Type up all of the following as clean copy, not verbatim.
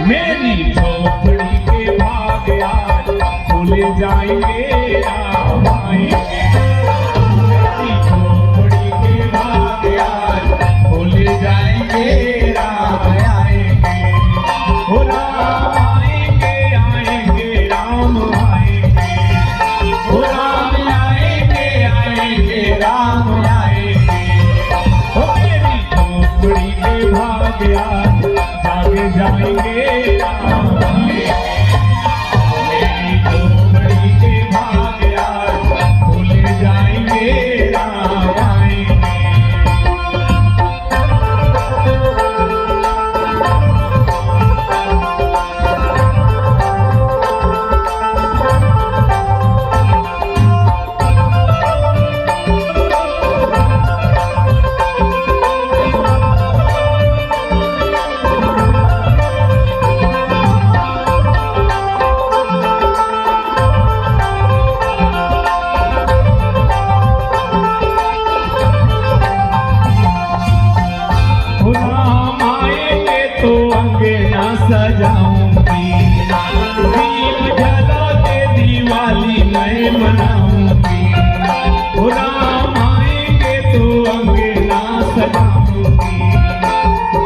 मेरी झोपड़ी के भाग आज खुल जाएंगे, राम आएंगे। मेरी झोपड़ी के भाग आज खुल जाएंगे, राम आएंगे। ओ राम आएंगे, आएंगे, राम आएंगे। ओ राम आएंगे, आएंगे, राम आएंगे। ओ मेरी झोपड़ी के भाग आज जाग जाएंगे, राम आएंगे। मेरी झोपड़ी के भाग आज खुल जाएंगे, राम आएंगे। सजाऊंगी दीप जला के दिवाली मैं मनाऊंगी। ओ राम आएंगे तो अंगना सजाऊंगी,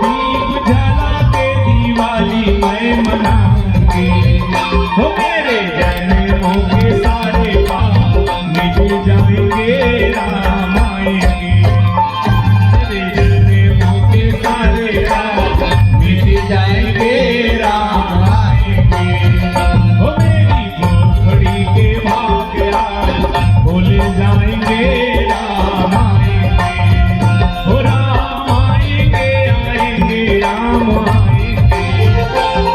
दीप जला के दिवाली मैं मनाऊंगी। ओ मेरे जन्मों के सारे पाप मिट जाएंगे, राम आएंगे। मेरे जन्मों के सारे पाप मिट जाएंगे, राम आएंगे। ओ मेरी झोपड़ी के भाग आज खुल जाएंगे, राम आएंगे। ओ राम आएंगे, आएंगे, राम आएंगे।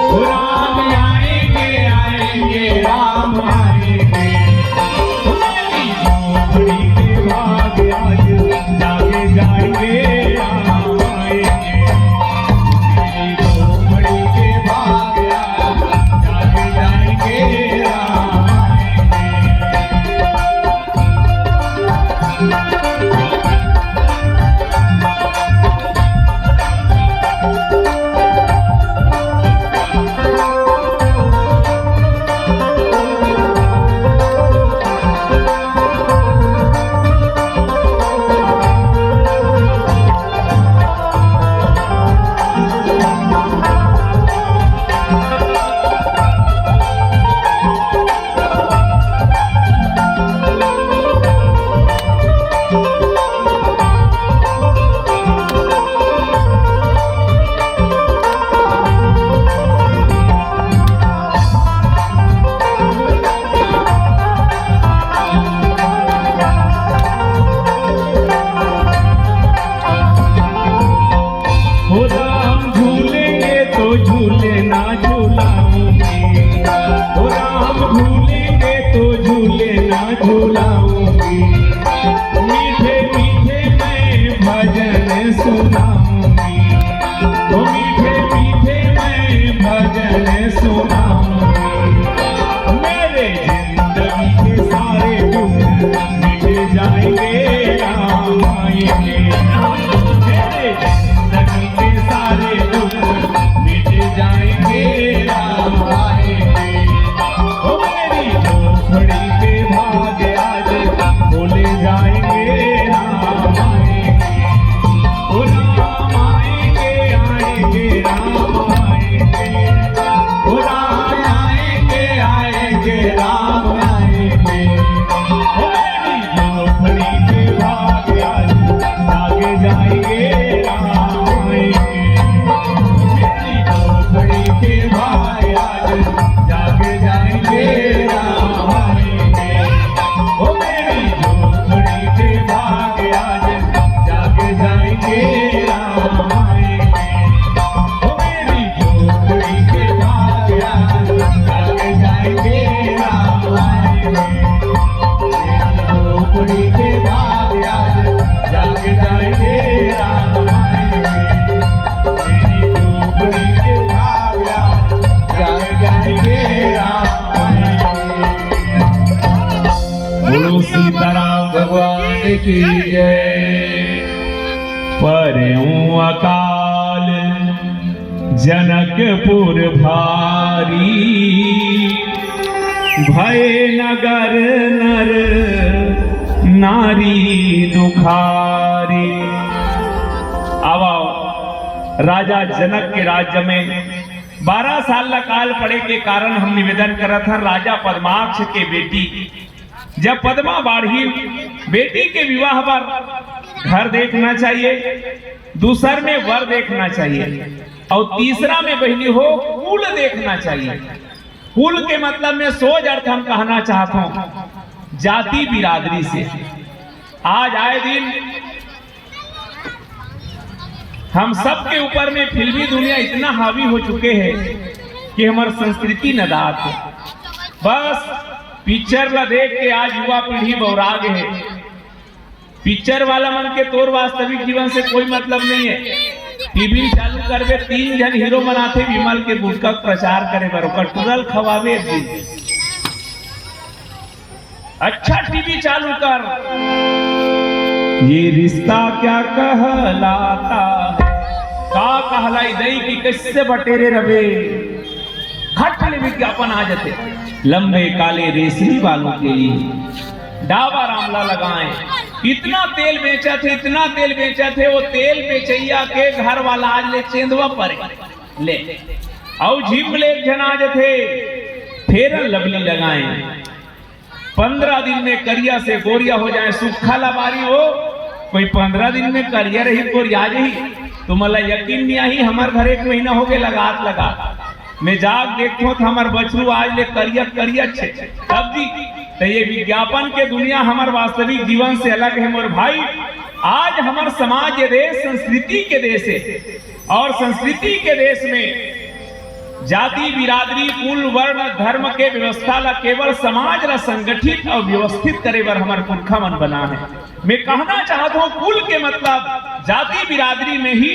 ओ राम आएंगे, आएंगे, राम आएंगे। ओ मेरी झोपड़ी के भाग आज जागे जाएंगे, राम आएंगे। मेरी झोपड़ी के भाग आज जागे जाएंगे, राम झूले ना झूलाऊंगी। ओ राम झूलेंगे तो झूले ना झूलाऊंगी। मीठे मीठे मैं भजन सुनाऊंगी। ओ मीठे मीठे मैं भजन सुनाऊंगी। मेरे जिंदगी के सारे दुख मिट जाएंगे, राम आएंगे। मेरे जिंदगी के सारे दुख मिट जाएंगे, राम आएंगे। ओ मेरी झोपड़ी के भाग आज खुल जाएंगे, राम आएंगे। ओ राम आएंगे, आएंगे, राम आएंगे। ओ राम आएंगे, आएंगे, राम आएंगे। ओ मेरी झोपड़ी के भाग आज जागे जाएंगे, राम आएंगे। मेरी झोपड़ी के भाग आज जागे जाएंगे, राम आएंगे। ओ मेरी झोपड़ी के भाग आज जागे जाएंगे, राम आएंगे। ओ मेरी झोपड़ी के भाग आज जागे जाएंगे, राम आएंगे। मेरी झोपड़ी के भाग आज जागे जाएंगे, राम आएंगे। मेरी झोपड़ी के भाग आज जागे जाएंगे, राम आएंगे। बोलो सीताराम भगवान की जय। परे अकाल जनकपुर भारी भय नगर नर नारी दुखारी। अब राजा जनक के राज्य में 12 साल का काल पड़े के कारण हम निवेदन करत था राजा पद्माक्ष के बेटी जब पद्मा बाढ़ी बेटी के विवाह पर घर देखना चाहिए, दूसर में वर देखना चाहिए और तीसरा में बहनी हो कुल देखना चाहिए। कुल के मतलब में सोच अर्थ हम कहना चाहता हूं जाति बिरादरी से। आज आए दिन हम सब के ऊपर में फिल्मी दुनिया इतना हावी हो चुके हैं कि हमारी संस्कृति नदात है। बस पिक्चर ला देख के आज युवा पीढ़ी बौरा गए है। पिक्चर वाला मन के तोर वास्तविक जीवन से कोई मतलब नहीं है। टीवी चालू करवे 3 जन हीरो बनाते विमल के गुटका प्रचार करे बरोबर टुरल खवावे। अच्छा टीवी चालू कर, ये रिश्ता क्या कहलाता है, का कहलाई दई की कैसे बटेरे रवे खटले विज्ञापन आ जाते लंबे काले रेशमी बालों के लिए डाबर आंवला लगाएं। इतना तेल बेचा थे, इतना तेल बेचा थे, वो तेल बेचैया के घर वाला आज ले चेंदवा परे ले और झिम ले जनाज थे फेर लवली लगाएं। 15 दिन में करिया से गोरिया हो जाए। सूखा लबारी हो कोई 15 दिन में करिया रही गोरिया रही तो मला यकीन नहीं आई। हमारे घर 1 महीना हो गए लगात लगा मैं जाग देखो तो हमार बछरू आज ले करिया करिया छे। तब जी तो ये विज्ञापन के दुनिया हमारे वास्तविक जीवन से अलग है मोर भाई। आज हमार समाज ये देश संस्कृति के देश है और संस्कृति के देश में जाति बिरादरी कुल वर्ण धर्म के व्यवस्था ला केवल समाज ला संगठित और व्यवस्थित करे बर हमारे पुरखा मन बना है। मैं कहना चाहता हूँ कुल के मतलब जाति बिरादरी में ही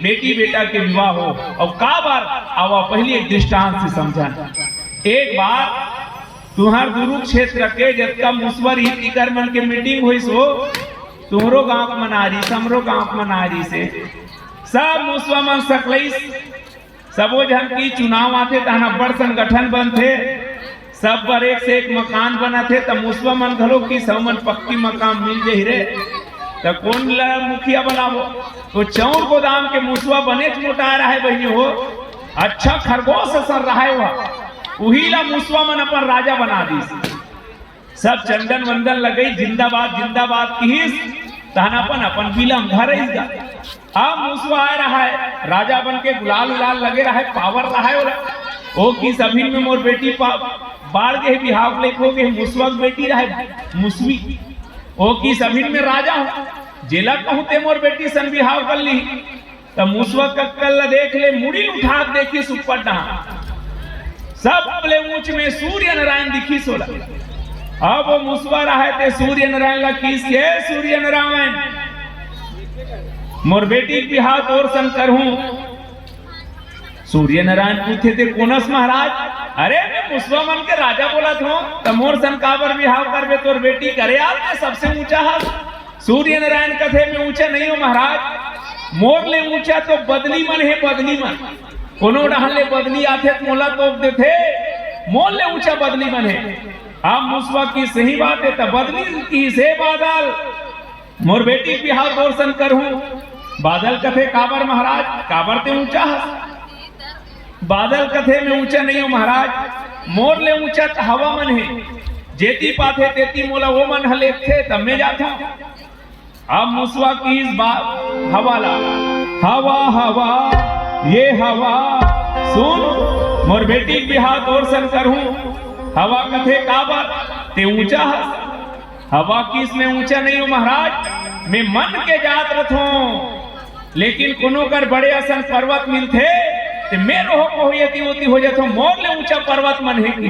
बेटी बेटा के विवाह हो। और का बार आवा पहली एक दृष्टांत से समझा। एक बार तुम्हार गुरु क्षेत्र के जब का मुसवर ही मन के मीटिंग हुई सो तुम्हारो गांव मनारी समरो गांव मनारी से सब मुसवा मन सकलई सबो जन की चुनाव आते तहना बड़ संगठन बनते सब पर एक से एक मकान बना थे तब मुसवा मन घलो की समन पक्की मकान मिल जाही रे तो कौन ला मुखिया बनावो तो चौर गोदाम के मुसवा बने मोटा रहा है बहनी हो अच्छा खरगोश सर रहा है वही ला मुसवा मन अपन राजा बना दी। सब चंदन वंदन लगई जिंदाबाद जिंदाबाद की तहनापन अपन बिलम घर अब मुसवा आ रहा है राजा बन के गुलाल उलाल लगे रहा है पावर रहा है ओ की सभी में मोर बेटी बाढ़ के बिहाव लेखो के मुसवा बेटी रहे मुसवी ओ की सभी में राजा हो जेला कहूँ ते मोर बेटी सन बिहाव कर ली तब मुसवा कल देख ले मुड़ी उठा देखी सुपर डहा सब ले ऊंच में सूर्य नारायण दिखी सोला। अब वो मुसवा रहा थे सूर्य नारायण ला किस के सूर्य नारायण मोर बेटी की हाथ और शंकर हूं। सूर्य नारायण पूछे थे कोनस महाराज अरे मैं मुसवा मन के राजा बोला था तो मोर सन काबर बिहाव करबे तोर बेटी करे आज मैं सबसे ऊंचा हाथ। सूर्य नारायण कथे में ऊंचा नहीं हो महाराज मोर ले ऊंचा तो बदली मन है बदली मन कोनो डहन ले बदली आथे मोला तोप देथे मोर ले ऊंचा बदली मन है। आप मुसवा की सही बात है तब बदली की से बादल मोर बेटी बिहाव दर्शन करूं बादल कथे काबर महाराज काबर ते ऊंचा बादल कथे में ऊंचा नहीं हो महाराज मोर ले ऊंचा हवा मन है जेती पाथे तेती मोला वो मन हले थे तब मैं जाता। अब मुसवा की इस बात हवाला हवा हवा ये हवा सुन मोर बेटी बिहाव दर्शन करूं हवा कथे काबर ते ऊंचा हवा किस में ऊंचा नहीं हो महाराज मैं मन के जात रथो लेकिन कोनो कर बड़े असन पर्वत मिलते ते मेरो हो यति होती हो जातो मोर ले ऊंचा पर्वत मन है कि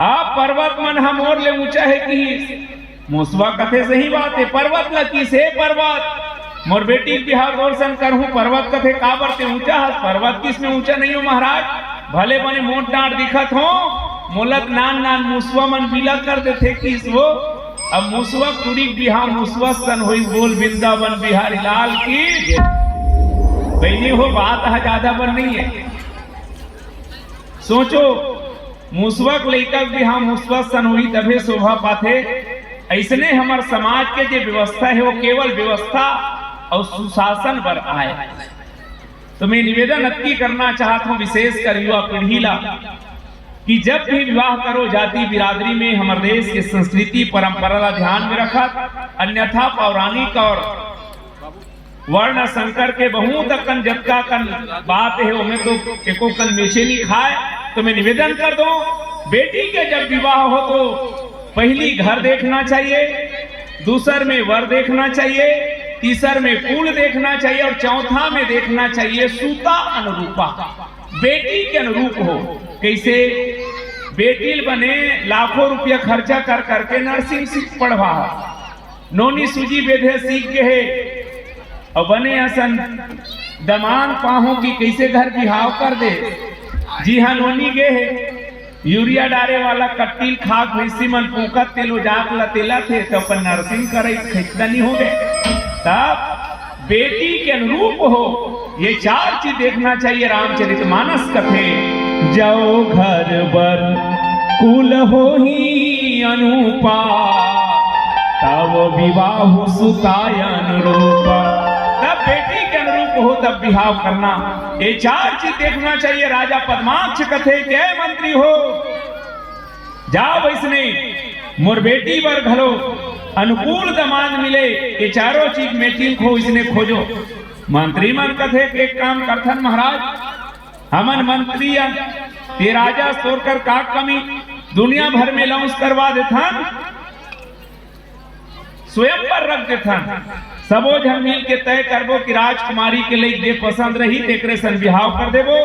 आप पर्वत मन हम मोर ले ऊंचा है कि मुसवा कथे सही बात है पर्वत ला की से पर्वत मोर बेटी बिहार दर्शन करूं पर्वत कथे काबर ते ऊंचा पर्वत किस में ऊंचा नहीं हो महाराज भले बने मोट डांट दिखत हो मोलक नान नान मुसवा मन बिला कर देते किस वो अब मुसवा कुड़ी बिहार मुसवा सन हुई बोल वृंदावन बिहारी लाल की। पहले हो बात ज्यादा बन नहीं है। सोचो मुसवक लेकर भी हम मुसवक सन हुई तभे शोभा पाते। ऐसने हमार समाज के जो व्यवस्था है वो केवल व्यवस्था और सुशासन पर आए। तो मैं निवेदन अति करना चाहता हूं विशेषकर युवा पीढ़ी ला कि जब भी विवाह करो जाति बिरादरी में हमारे देश की संस्कृति परंपरा ला ध्यान में रखा, अन्यथा पौराणिक और वर्ण संकर के बहुत अकन जतका कन बात है उनमें तो एको कन मेचे नहीं खाए। तो मैं निवेदन कर दूं बेटी के जब विवाह हो तो पहली घर देखना चाहिए, दूसर में वर देखना चाहिए, तीसर में कुल देखना चाहिए और चौथा में देखना चाहिए सूता अनुरूपा, बेटी के अनुरूप हो। कैसे? बेटी बने लाखों रुपया खर्चा कर करके नर्सिंग सीख पढ़वा, नोनी सूजी बेधे सीख के है और बने असन दमान पाहो कि कैसे घर बिहाव कर दे। जी हाँ, नोनी गे है यूरिया डारे वाला कट्टिल खाक भैंसी मन पूका तेल उजाक लतेला थे तो अपन नर्सिंग करे खिचता नहीं हो गए। तब बेटी के अनुरूप हो ये चार चीज देखना चाहिए। रामचरितमानस कथे जाओ घर बर कुल हो ही अनुपा तब विवाह सुतायन रूपा। तब बेटी के अनुरूप हो तब विवाह करना। ये चार चीज देखना चाहिए। राजा पद्माक्ष कथे के मंत्री हो जाओ वैसने मोर बेटी बर घलो अनुकूल दमान मिले, ये चारों चीज मेटिंग हो इसने खोजो। मंत्री मन कथे के काम करथन महाराज, हमन मंत्री ते राजा सोरकर का कमी दुनिया भर में लॉन्च करवा देथन, स्वयं पर रख देथन। सबो जन मिल के तय करबो कि राजकुमारी के लिए जे पसंद रही तेकरे सन बिहाव कर देबो।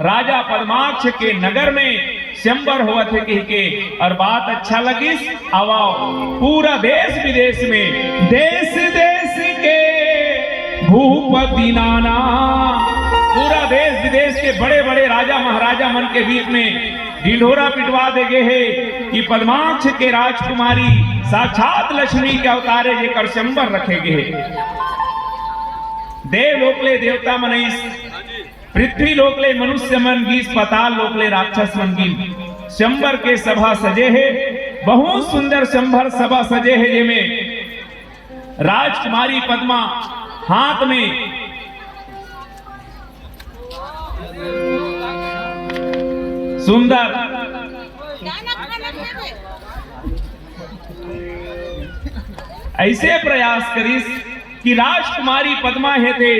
राजा पद्माक्ष के नगर में शंबर हुआ थे कही के और बात अच्छा लगी आवाओ पूरा देश विदेश में देश देश के भूपति नाना, पूरा देश विदेश के बड़े बड़े राजा महाराजा मन के बीच में ढिंढोरा पिटवा देगे है कि पद्माक्ष के राजकुमारी साक्षात लक्ष्मी के अवतारे जेकर शंबर रखेगे है। देव लोकले देवता मनीष, पृथ्वी लोकले मनुष्य मन गीस, पाताल लोकले राक्षस मन गीस। शंबर के सभा सजे है, बहुत सुंदर शंबर सभा सजे है जिसमें राजकुमारी पद्मा हाथ में सुंदर ऐसे प्रयास करीस कि राजकुमारी पद्मा है थे